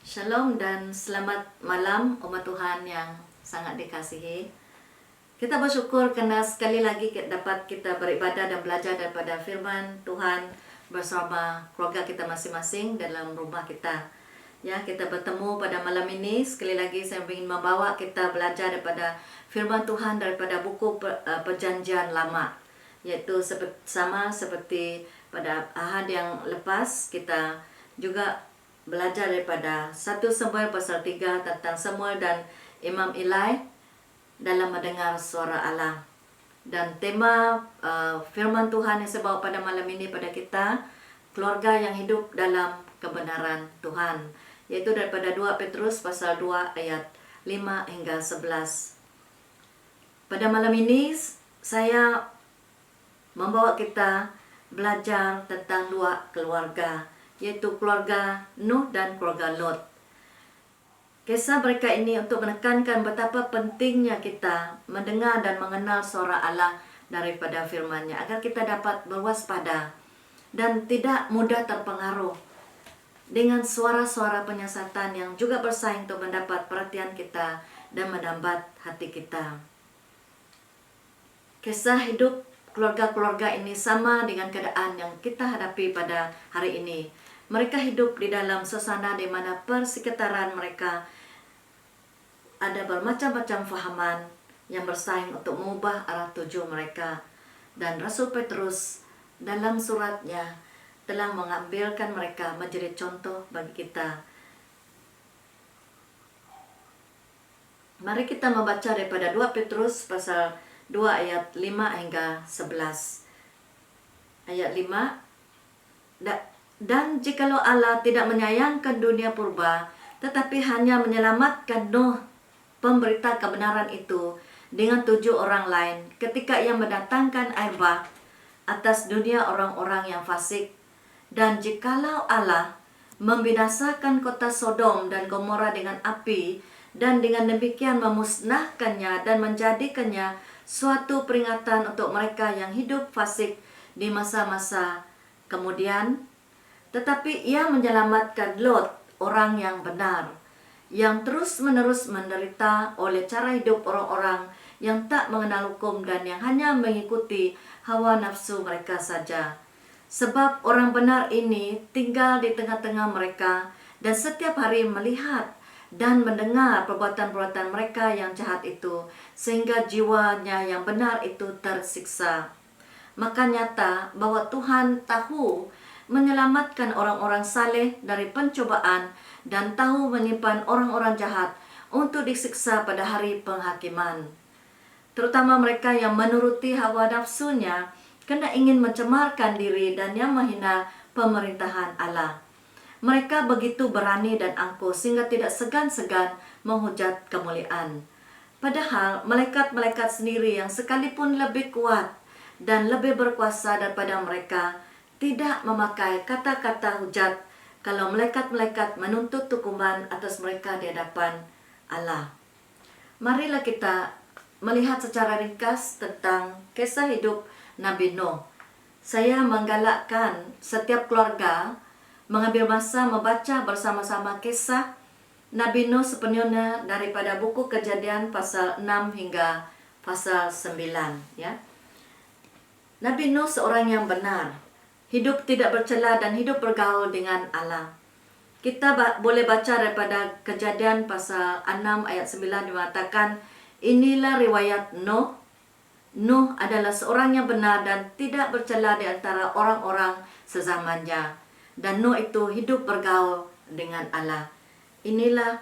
Shalom dan selamat malam umat Tuhan yang sangat dikasihi. Kita bersyukur karena sekali lagi dapat kita beribadah dan belajar daripada firman Tuhan bersama keluarga kita masing-masing dalam rumah kita. Ya, kita bertemu pada malam ini. Sekali lagi saya ingin membawa kita belajar daripada firman Tuhan daripada buku Perjanjian Lama. Yaitu sama seperti pada Ahad yang lepas, kita juga belajar daripada 1 Samuel pasal 3 tentang Samuel dan Imam Eli dalam mendengar suara Allah. Dan tema firman Tuhan yang saya bawa pada malam ini pada kita, keluarga yang hidup dalam kebenaran Tuhan, yaitu daripada 2 Petrus pasal 2 ayat 5 hingga 11. Pada malam ini saya membawa kita belajar tentang 2 keluarga, yaitu keluarga Nuh dan keluarga Lot. Kisah mereka ini untuk menekankan betapa pentingnya kita mendengar dan mengenal suara Allah daripada firman-Nya, agar kita dapat berwaspada dan tidak mudah terpengaruh dengan suara-suara penyesatan yang juga bersaing untuk mendapat perhatian kita dan menambat hati kita. Kisah hidup keluarga-keluarga ini sama dengan keadaan yang kita hadapi pada hari ini. Mereka hidup di dalam suasana di mana persekitaran mereka ada bermacam-macam fahaman yang bersaing untuk mengubah arah tuju mereka. Dan Rasul Petrus dalam suratnya telah mengambilkan mereka menjadi contoh bagi kita. Mari kita membaca daripada 2 Petrus pasal 2 ayat 5 hingga 11. Ayat 5, dan jikalau Allah tidak menyayangkan dunia purba, tetapi hanya menyelamatkan Nuh, pemberita kebenaran itu, dengan 7 orang lain, ketika ia mendatangkan air bah atas dunia orang-orang yang fasik. Dan jikalau Allah membinasakan kota Sodom dan Gomora dengan api, dan dengan demikian memusnahkannya dan menjadikannya suatu peringatan untuk mereka yang hidup fasik di masa-masa kemudian, tetapi ia menyelamatkan Lot, orang yang benar, yang terus-menerus menderita oleh cara hidup orang-orang yang tak mengenal hukum dan yang hanya mengikuti hawa nafsu mereka saja. Sebab orang benar ini tinggal di tengah-tengah mereka dan setiap hari melihat dan mendengar perbuatan-perbuatan mereka yang jahat itu, sehingga jiwanya yang benar itu tersiksa. Maka nyata bahwa Tuhan tahu menyelamatkan orang-orang saleh dari pencobaan dan tahu menyimpan orang-orang jahat untuk disiksa pada hari penghakiman. Terutama mereka yang menuruti hawa nafsunya karena ingin mencemarkan diri dan yang menghina pemerintahan Allah. Mereka begitu berani dan angkuh sehingga tidak segan-segan menghujat kemuliaan. Padahal malaikat-malaikat sendiri yang sekalipun lebih kuat dan lebih berkuasa daripada mereka tidak memakai kata-kata hujat kalau malaikat-malaikat menuntut hukuman atas mereka di hadapan Allah. Marilah kita melihat secara ringkas tentang kisah hidup Nabi Nuh. Saya menggalakkan setiap keluarga mengambil masa membaca bersama-sama kisah Nabi Nuh sepenuhnya daripada buku Kejadian pasal 6 hingga pasal 9, ya. Nabi Nuh seorang yang benar, hidup tidak bercela dan hidup bergaul dengan Allah. Kita boleh baca daripada Kejadian pasal 6 ayat 9 mengatakan, inilah riwayat Nuh. Nuh adalah seorang yang benar dan tidak bercela di antara orang-orang sezamannya. Dan Nuh itu hidup bergaul dengan Allah. Inilah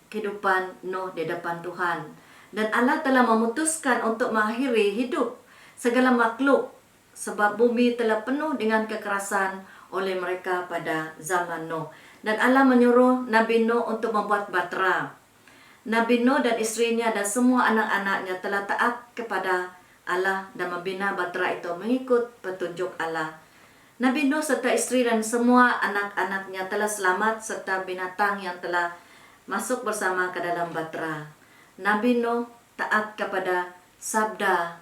kehidupan Nuh di depan Tuhan. Dan Allah telah memutuskan untuk mengakhiri hidup segala makhluk, sebab bumi telah penuh dengan kekerasan oleh mereka pada zaman Nuh. Dan Allah menyuruh Nabi Nuh untuk membuat bahtera. Nabi Nuh dan istrinya dan semua anak-anaknya telah taat kepada Allah dan membina bahtera itu mengikut petunjuk Allah. Nabi Nuh serta istri dan semua anak-anaknya telah selamat serta binatang yang telah masuk bersama ke dalam bahtera. Nabi Nuh taat kepada sabda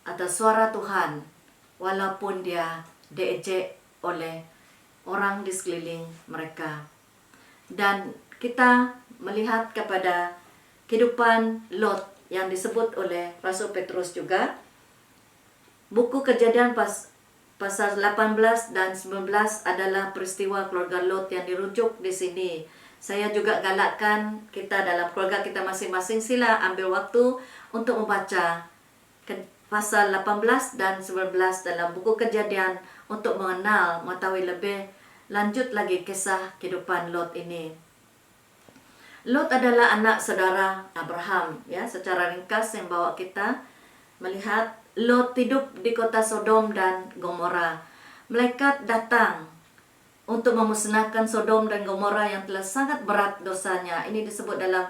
atau suara Tuhan walaupun dia diejek oleh orang di sekeliling mereka. Dan kita melihat kepada kehidupan Lot yang disebut oleh Rasul Petrus juga. Buku Kejadian pasal 18 dan 19 adalah peristiwa keluarga Lot yang dirujuk di sini. Saya juga galakkan kita dalam keluarga kita masing-masing, sila ambil waktu untuk membaca pasal 18 dan 19 dalam buku Kejadian untuk mengenal, mengetahui lebih lanjut lagi kisah kehidupan Lot ini. Lot adalah anak saudara Abraham, ya. Secara ringkas yang bawa kita melihat Lot hidup di kota Sodom dan Gomora. Malaikat datang untuk memusnahkan Sodom dan Gomora yang telah sangat berat dosanya. Ini disebut dalam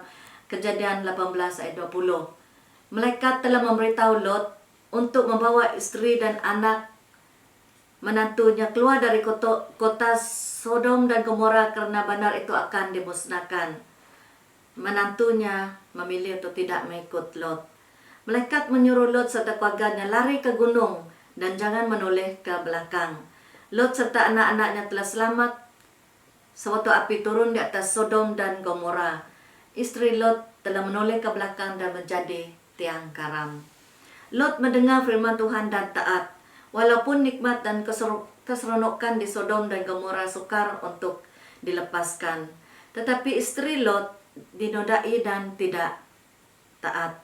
Kejadian 18 ayat 20. Malaikat telah memberitahu Lot untuk membawa istri dan anak menantunya keluar dari kota Sodom dan Gomora karena benar itu akan dimusnahkan. Menantunya memilih untuk tidak mengikut Lot. Malaikat menyuruh Lot serta keluarganya lari ke gunung dan jangan menoleh ke belakang. Lot serta anak-anaknya telah selamat sewaktu api turun di atas Sodom dan Gomora. Istri Lot telah menoleh ke belakang dan menjadi tiang karam. Lot mendengar firman Tuhan dan taat. Walaupun nikmat dan keseronokan di Sodom dan Gomora sukar untuk dilepaskan, tetapi istri Lot dinodai dan tidak taat.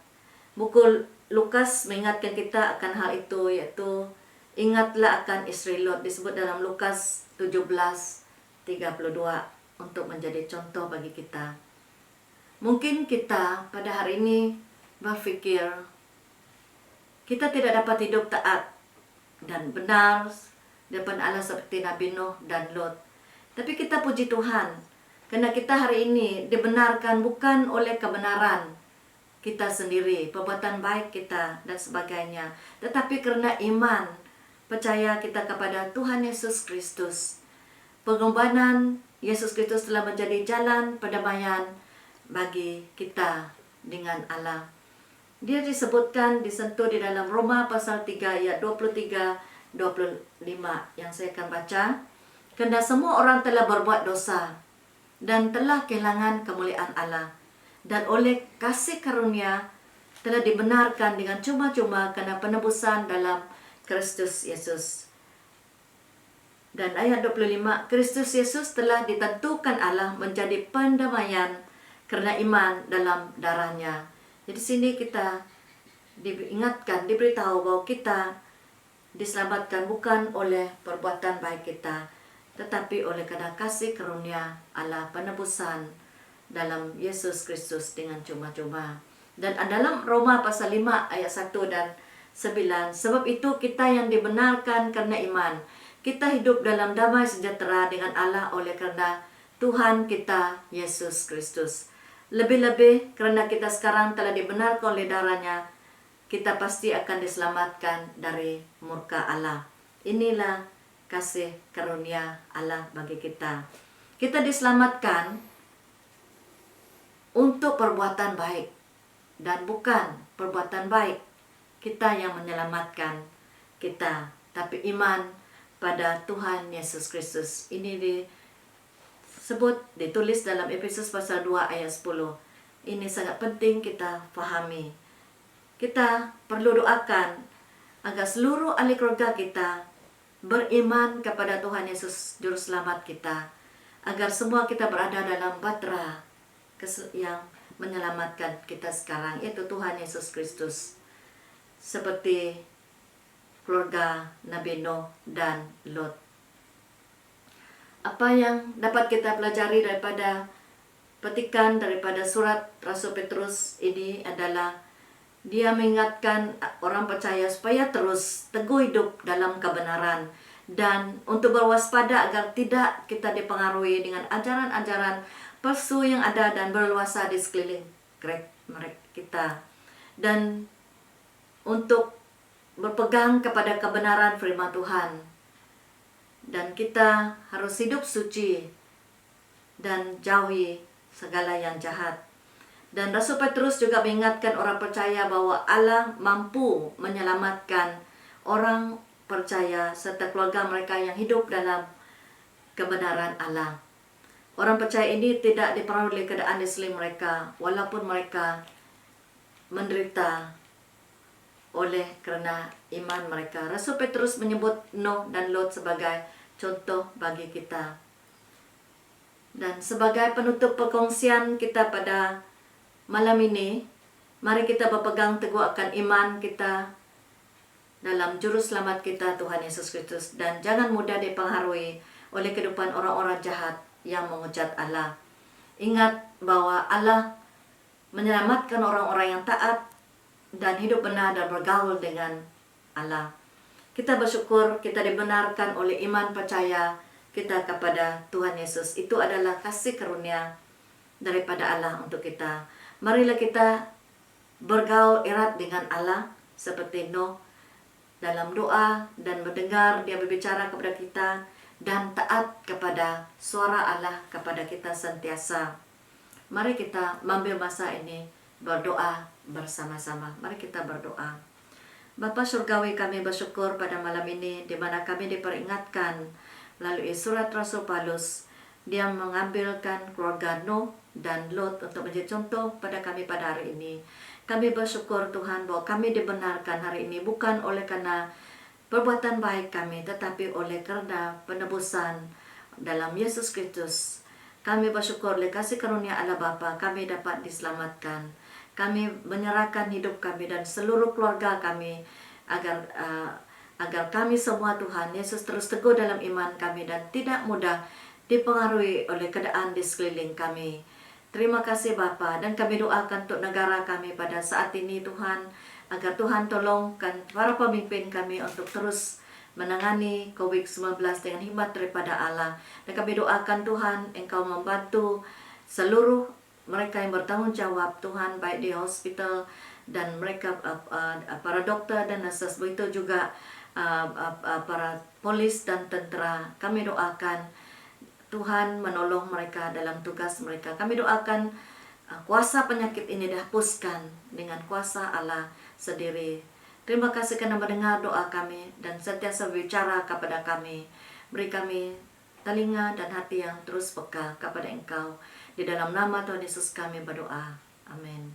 Buku Lukas mengingatkan kita akan hal itu, yaitu ingatlah akan istri Lot, disebut dalam Lukas 17:32 untuk menjadi contoh bagi kita. Mungkin kita pada hari ini berpikir kita tidak dapat hidup taat dan benar di depan Allah seperti Nabi Nuh dan Lot. Tapi kita puji Tuhan karena kita hari ini dibenarkan bukan oleh kebenaran kita sendiri, perbuatan baik kita dan sebagainya, tetapi karena iman, percaya kita kepada Tuhan Yesus Kristus. Pengorbanan Yesus Kristus telah menjadi jalan perdamaian bagi kita dengan Allah. Dia disebutkan, disentuh di dalam Roma pasal 3 ayat 23-25 yang saya akan baca. Karena semua orang telah berbuat dosa dan telah kehilangan kemuliaan Allah, dan oleh kasih karunia telah dibenarkan dengan cuma-cuma karena penebusan dalam Kristus Yesus. Dan ayat 25, Kristus Yesus telah ditentukan Allah menjadi pendamaian karena iman dalam darahnya. Jadi sini kita diingatkan, diberitahu bahwa kita diselamatkan bukan oleh perbuatan baik kita, tetapi oleh karena kasih karunia Allah, penebusan dalam Yesus Kristus dengan cuma-cuma. Dan dalam Roma pasal 5 ayat 1 dan 9, sebab itu kita yang dibenarkan karena iman, kita hidup dalam damai sejahtera dengan Allah oleh karena Tuhan kita Yesus Kristus. Lebih-lebih karena kita sekarang telah dibenarkan oleh darahnya, kita pasti akan diselamatkan dari murka Allah. Inilah kasih karunia Allah bagi kita. Kita diselamatkan untuk perbuatan baik dan bukan perbuatan baik kita yang menyelamatkan kita, tapi iman pada Tuhan Yesus Kristus. Ini ditulis dalam Efesus pasal 2 ayat 10. Ini sangat penting kita fahami. Kita perlu doakan agar seluruh ahli keluarga kita beriman kepada Tuhan Yesus Juru Selamat kita, agar semua kita berada dalam bahtera yang menyelamatkan kita sekarang, yaitu Tuhan Yesus Kristus, seperti keluarga Nabi Nuh dan Lot. Apa yang dapat kita pelajari daripada petikan daripada surat Rasul Petrus ini adalah dia mengingatkan orang percaya supaya terus teguh hidup dalam kebenaran dan untuk berwaspada agar tidak kita dipengaruhi dengan ajaran-ajaran palsu yang ada dan berluasa di sekeliling kita, dan untuk berpegang kepada kebenaran firman Tuhan, dan kita harus hidup suci dan jauhi segala yang jahat. Dan Rasul Petrus juga mengingatkan orang percaya bahwa Allah mampu menyelamatkan orang percaya serta keluarga mereka yang hidup dalam kebenaran Allah. Orang percaya ini tidak dipengaruhi oleh keadaan Islam mereka, walaupun mereka menderita oleh kerana iman mereka. Rasul Petrus menyebut Nuh dan Lot sebagai contoh bagi kita. Dan sebagai penutup perkongsian kita pada malam ini, mari kita berpegang teguh akan iman kita dalam juru selamat kita Tuhan Yesus Kristus, dan jangan mudah dipengaruhi oleh kehidupan orang-orang jahat yang menghujat Allah. Ingat bahwa Allah menyelamatkan orang-orang yang taat dan hidup benar dan bergaul dengan Allah. Kita bersyukur kita dibenarkan oleh iman percaya kita kepada Tuhan Yesus. Itu adalah kasih karunia daripada Allah untuk kita. Marilah kita bergaul erat dengan Allah seperti Nuh dalam doa dan mendengar dia berbicara kepada kita, dan taat kepada suara Allah kepada kita sentiasa. Mari kita mengambil masa ini berdoa bersama-sama. Mari kita berdoa. Bapa Surgawi, kami bersyukur pada malam ini di mana kami diperingatkan melalui surat Rasul Paulus. Dia mengambilkan keluarga Nuh dan Lot untuk menjadi contoh pada kami pada hari ini. Kami bersyukur Tuhan bahwa kami dibenarkan hari ini bukan oleh karena perbuatan baik kami, tetapi oleh karena penebusan dalam Yesus Kristus. Kami bersyukur oleh kasih karunia Allah Bapa, kami dapat diselamatkan. Kami menyerahkan hidup kami dan seluruh keluarga kami agar kami semua Tuhan Yesus terus teguh dalam iman kami dan tidak mudah dipengaruhi oleh keadaan di sekeliling kami. Terima kasih Bapa, dan kami doakan untuk negara kami pada saat ini Tuhan, agar Tuhan tolongkan para pemimpin kami untuk terus menangani COVID-19 dengan hikmat daripada Allah. Dan kami doakan Tuhan, Engkau membantu seluruh mereka yang bertanggung jawab Tuhan, baik di hospital dan mereka para dokter dan nurses, begitu juga para polis dan tentera. Kami doakan Tuhan menolong mereka dalam tugas mereka. Kami doakan kuasa penyakit ini dihapuskan dengan kuasa Allah sendiri. Terima kasih karena mendengar doa kami dan sentiasa berbicara kepada kami. Beri kami telinga dan hati yang terus peka kepada Engkau. Di dalam nama Tuhan Yesus kami berdoa. Amin.